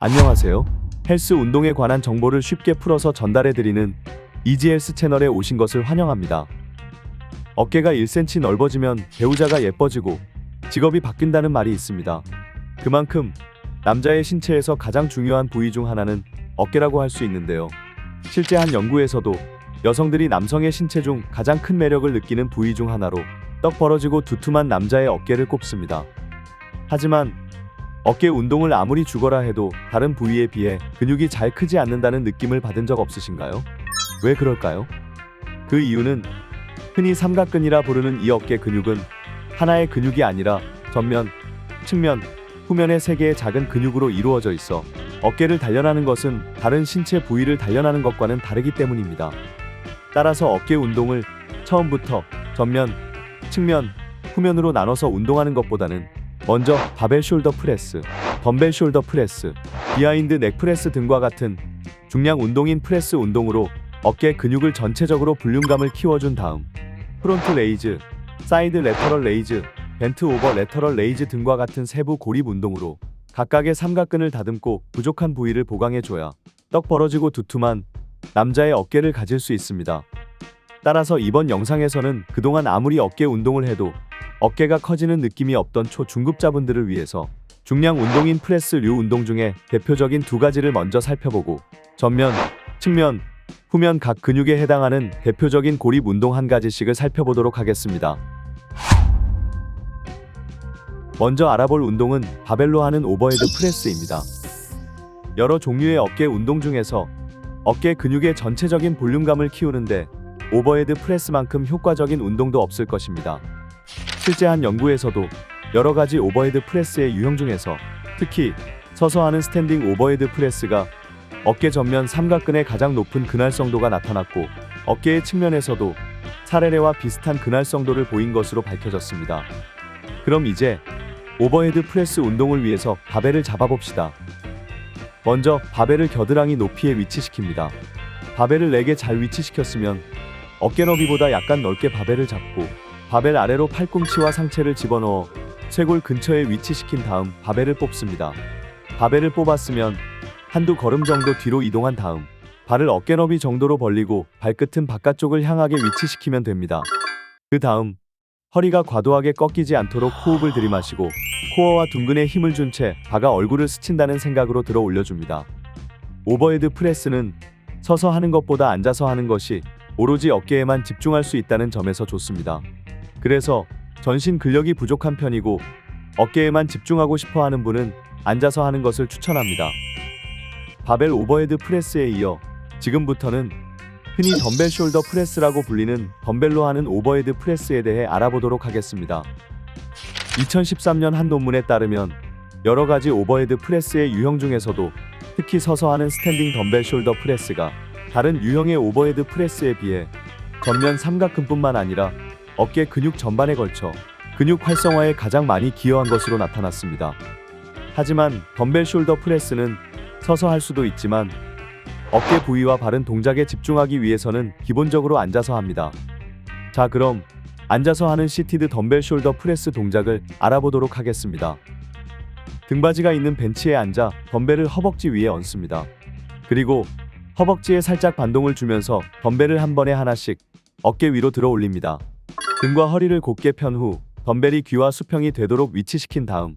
안녕하세요. 헬스 운동에 관한 정보를 쉽게 풀어서 전달해드리는 이지헬스 채널에 오신 것을 환영합니다. 어깨가 1cm 넓어지면 배우자가 예뻐지고 직업이 바뀐다는 말이 있습니다. 그만큼 남자의 신체에서 가장 중요한 부위 중 하나는 어깨라고 할 수 있는데요. 실제 한 연구에서도 여성들이 남성의 신체 중 가장 큰 매력을 느끼는 부위 중 하나로 떡 벌어지고 두툼한 남자의 어깨를 꼽습니다. 하지만 어깨 운동을 아무리 죽어라 해도 다른 부위에 비해 근육이 잘 크지 않는다는 느낌을 받은 적 없으신가요? 왜 그럴까요? 그 이유는 흔히 삼각근이라 부르는 이 어깨 근육은 하나의 근육이 아니라 전면, 측면, 후면의 3개의 작은 근육으로 이루어져 있어 어깨를 단련하는 것은 다른 신체 부위를 단련하는 것과는 다르기 때문입니다. 따라서 어깨 운동을 처음부터 전면, 측면, 후면으로 나눠서 운동하는 것보다는 먼저 바벨 숄더 프레스, 덤벨 숄더 프레스, 비하인드 넥 프레스 등과 같은 중량 운동인 프레스 운동으로 어깨 근육을 전체적으로 볼륨감을 키워준 다음 프론트 레이즈, 사이드 레터럴 레이즈, 벤트 오버 레터럴 레이즈 등과 같은 세부 고립 운동으로 각각의 삼각근을 다듬고 부족한 부위를 보강해줘야 떡 벌어지고 두툼한 남자의 어깨를 가질 수 있습니다. 따라서 이번 영상에서는 그동안 아무리 어깨 운동을 해도 어깨가 커지는 느낌이 없던 초중급자분들을 위해서 중량 운동인 프레스류 운동 중에 대표적인 2가지를 먼저 살펴보고 전면, 측면, 후면 각 근육에 해당하는 대표적인 고립 운동 1가지씩을 살펴보도록 하겠습니다. 먼저 알아볼 운동은 바벨로 하는 오버헤드 프레스입니다. 여러 종류의 어깨 운동 중에서 어깨 근육의 전체적인 볼륨감을 키우는데 오버헤드 프레스만큼 효과적인 운동도 없을 것입니다. 실제 한 연구에서도 여러 가지 오버헤드 프레스의 유형 중에서 특히 서서 하는 스탠딩 오버헤드 프레스가 어깨 전면 삼각근의 가장 높은 근활성도가 나타났고 어깨의 측면에서도 사레레와 비슷한 근활성도를 보인 것으로 밝혀졌습니다. 그럼 이제 오버헤드 프레스 운동을 위해서 바벨을 잡아봅시다. 먼저 바벨을 겨드랑이 높이에 위치시킵니다. 바벨을 4개 잘 위치시켰으면 어깨 너비보다 약간 넓게 바벨을 잡고 바벨 아래로 팔꿈치와 상체를 집어넣어 쇄골 근처에 위치시킨 다음 바벨을 뽑습니다. 바벨을 뽑았으면 한두 걸음 정도 뒤로 이동한 다음 발을 어깨 너비 정도로 벌리고 발끝은 바깥쪽을 향하게 위치시키면 됩니다. 그 다음 허리가 과도하게 꺾이지 않도록 호흡을 들이마시고 코어와 둔근에 힘을 준 채 바가 얼굴을 스친다는 생각으로 들어 올려줍니다. 오버헤드 프레스는 서서 하는 것보다 앉아서 하는 것이 오로지 어깨에만 집중할 수 있다는 점에서 좋습니다. 그래서 전신 근력이 부족한 편이고 어깨에만 집중하고 싶어 하는 분은 앉아서 하는 것을 추천합니다. 바벨 오버헤드 프레스에 이어 지금부터는 흔히 덤벨 숄더 프레스라고 불리는 덤벨로 하는 오버헤드 프레스에 대해 알아보도록 하겠습니다. 2013년 한 논문에 따르면 여러 가지 오버헤드 프레스의 유형 중에서도 특히 서서 하는 스탠딩 덤벨 숄더 프레스가 다른 유형의 오버헤드 프레스에 비해 전면 삼각근뿐만 아니라 어깨 근육 전반에 걸쳐 근육 활성화에 가장 많이 기여한 것으로 나타났습니다. 하지만 덤벨 숄더 프레스는 서서 할 수도 있지만 어깨 부위와 바른 동작에 집중하기 위해서는 기본적으로 앉아서 합니다. 자, 그럼 앉아서 하는 시티드 덤벨 숄더 프레스 동작을 알아보도록 하겠습니다. 등받이가 있는 벤치에 앉아 덤벨을 허벅지 위에 얹습니다. 그리고 허벅지에 살짝 반동을 주면서 덤벨을 한 번에 하나씩 어깨 위로 들어 올립니다. 등과 허리를 곧게 편 후 덤벨이 귀와 수평이 되도록 위치시킨 다음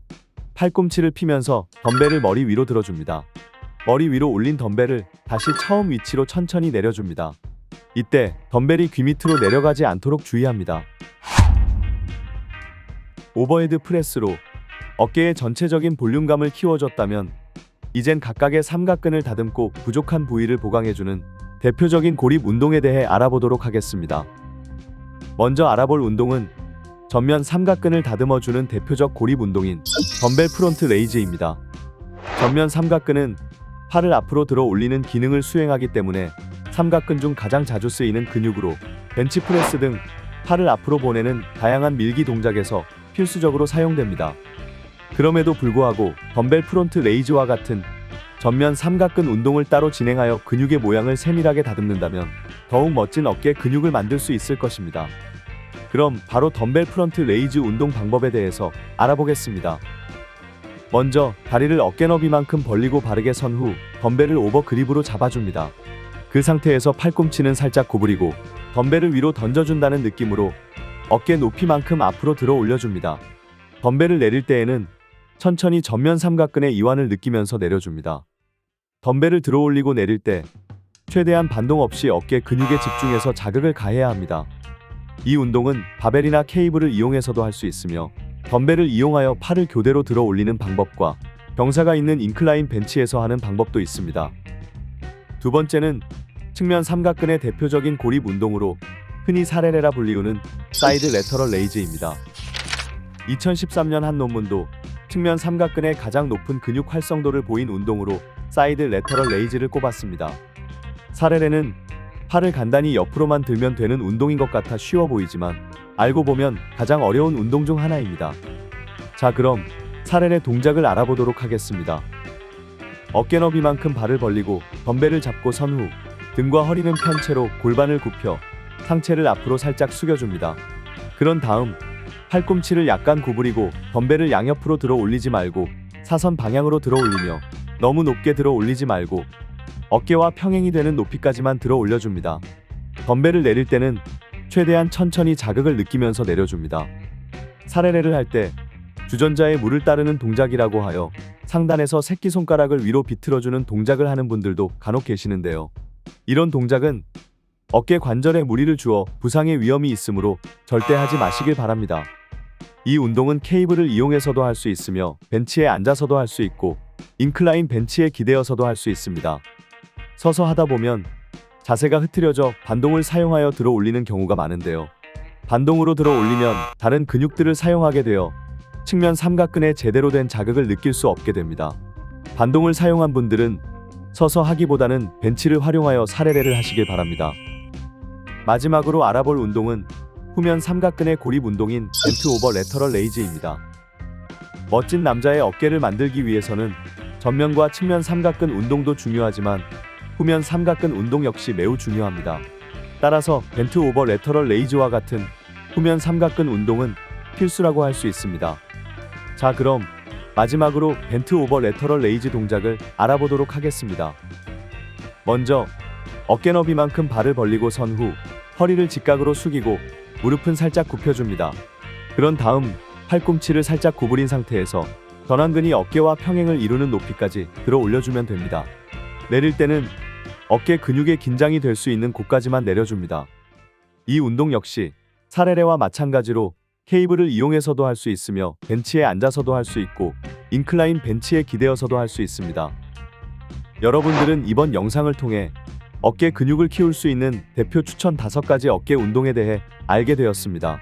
팔꿈치를 피면서 덤벨을 머리 위로 들어줍니다. 머리 위로 올린 덤벨을 다시 처음 위치로 천천히 내려줍니다. 이때 덤벨이 귀 밑으로 내려가지 않도록 주의합니다. 오버헤드 프레스로 어깨의 전체적인 볼륨감을 키워줬다면 이젠 각각의 삼각근을 다듬고 부족한 부위를 보강해주는 대표적인 고립 운동에 대해 알아보도록 하겠습니다. 먼저 알아볼 운동은 전면 삼각근을 다듬어주는 대표적 고립 운동인 덤벨 프론트 레이즈입니다. 전면 삼각근은 팔을 앞으로 들어 올리는 기능을 수행하기 때문에 삼각근 중 가장 자주 쓰이는 근육으로 벤치프레스 등 팔을 앞으로 보내는 다양한 밀기 동작에서 필수적으로 사용됩니다. 그럼에도 불구하고 덤벨 프론트 레이즈와 같은 전면 삼각근 운동을 따로 진행하여 근육의 모양을 세밀하게 다듬는다면 더욱 멋진 어깨 근육을 만들 수 있을 것입니다. 그럼 바로 덤벨 프론트 레이즈 운동 방법에 대해서 알아보겠습니다. 먼저 다리를 어깨 너비만큼 벌리고 바르게 선 후 덤벨을 오버 그립으로 잡아줍니다. 그 상태에서 팔꿈치는 살짝 구부리고 덤벨을 위로 던져준다는 느낌으로 어깨 높이만큼 앞으로 들어 올려줍니다. 덤벨을 내릴 때에는 천천히 전면 삼각근의 이완을 느끼면서 내려줍니다. 덤벨을 들어 올리고 내릴 때 최대한 반동 없이 어깨 근육에 집중해서 자극을 가해야 합니다. 이 운동은 바벨이나 케이블을 이용해서도 할 수 있으며 덤벨을 이용하여 팔을 교대로 들어 올리는 방법과 경사가 있는 인클라인 벤치에서 하는 방법도 있습니다. 두 번째는 측면 삼각근의 대표적인 고립 운동으로 흔히 사레레라 불리우는 사이드 레터럴 레이즈입니다. 2013년 한 논문도 측면 삼각근의 가장 높은 근육 활성도를 보인 운동으로 사이드 레터럴 레이즈를 꼽았습니다. 사레레는 팔을 간단히 옆으로만 들면 되는 운동인 것 같아 쉬워 보이지만 알고 보면 가장 어려운 운동 중 하나입니다. 자, 그럼 사레레 동작을 알아보도록 하겠습니다. 어깨 너비만큼 발을 벌리고 덤벨을 잡고 선 후 등과 허리는 편 채로 골반을 굽혀 상체를 앞으로 살짝 숙여줍니다. 그런 다음 팔꿈치를 약간 구부리고 덤벨을 양옆으로 들어 올리지 말고 사선 방향으로 들어 올리며 너무 높게 들어 올리지 말고 어깨와 평행이 되는 높이까지만 들어 올려줍니다. 덤벨을 내릴 때는 최대한 천천히 자극을 느끼면서 내려줍니다. 사레레를 할 때 주전자에 물을 따르는 동작이라고 하여 상단에서 새끼손가락을 위로 비틀어주는 동작을 하는 분들도 간혹 계시는데요. 이런 동작은 어깨 관절에 무리를 주어 부상의 위험이 있으므로 절대 하지 마시길 바랍니다. 이 운동은 케이블을 이용해서도 할 수 있으며 벤치에 앉아서도 할 수 있고 인클라인 벤치에 기대어서도 할 수 있습니다. 서서 하다 보면 자세가 흐트려져 반동을 사용하여 들어 올리는 경우가 많은데요. 반동으로 들어 올리면 다른 근육들을 사용하게 되어 측면 삼각근에 제대로 된 자극을 느낄 수 없게 됩니다. 반동을 사용한 분들은 서서 하기보다는 벤치를 활용하여 사레레를 하시길 바랍니다. 마지막으로 알아볼 운동은 후면 삼각근의 고립 운동인 벤트 오버 레터럴 레이즈입니다. 멋진 남자의 어깨를 만들기 위해서는 전면과 측면 삼각근 운동도 중요하지만 후면 삼각근 운동 역시 매우 중요합니다. 따라서 벤트 오버 레터럴 레이즈와 같은 후면 삼각근 운동은 필수라고 할 수 있습니다. 자, 그럼 마지막으로 벤트 오버 레터럴 레이즈 동작을 알아보도록 하겠습니다. 먼저 어깨 너비만큼 발을 벌리고 선 후 허리를 직각으로 숙이고 무릎은 살짝 굽혀줍니다. 그런 다음 팔꿈치를 살짝 구부린 상태에서 전완근이 어깨와 평행을 이루는 높이까지 들어 올려주면 됩니다. 내릴 때는 어깨 근육에 긴장이 될 수 있는 곳까지만 내려줍니다. 이 운동 역시 사레레와 마찬가지로 케이블을 이용해서도 할 수 있으며 벤치에 앉아서도 할 수 있고 인클라인 벤치에 기대어서도 할 수 있습니다. 여러분들은 이번 영상을 통해 어깨 근육을 키울 수 있는 대표 추천 5가지 어깨 운동에 대해 알게 되었습니다.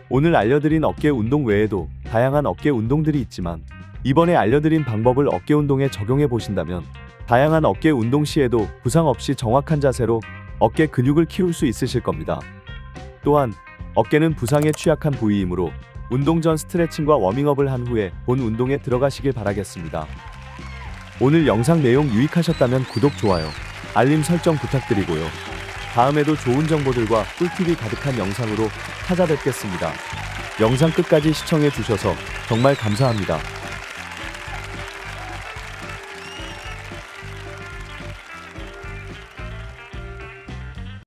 오늘 알려드린 어깨 운동 외에도 다양한 어깨 운동들이 있지만 이번에 알려드린 방법을 어깨 운동에 적용해 보신다면 다양한 어깨 운동 시에도 부상 없이 정확한 자세로 어깨 근육을 키울 수 있으실 겁니다. 또한 어깨는 부상에 취약한 부위이므로 운동 전 스트레칭과 워밍업을 한 후에 본 운동에 들어가시길 바라겠습니다. 오늘 영상 내용 유익하셨다면 구독, 좋아요, 알림 설정 부탁드리고요. 다음에도 좋은 정보들과 꿀팁이 가득한 영상으로 찾아뵙겠습니다. 영상 끝까지 시청해 주셔서 정말 감사합니다.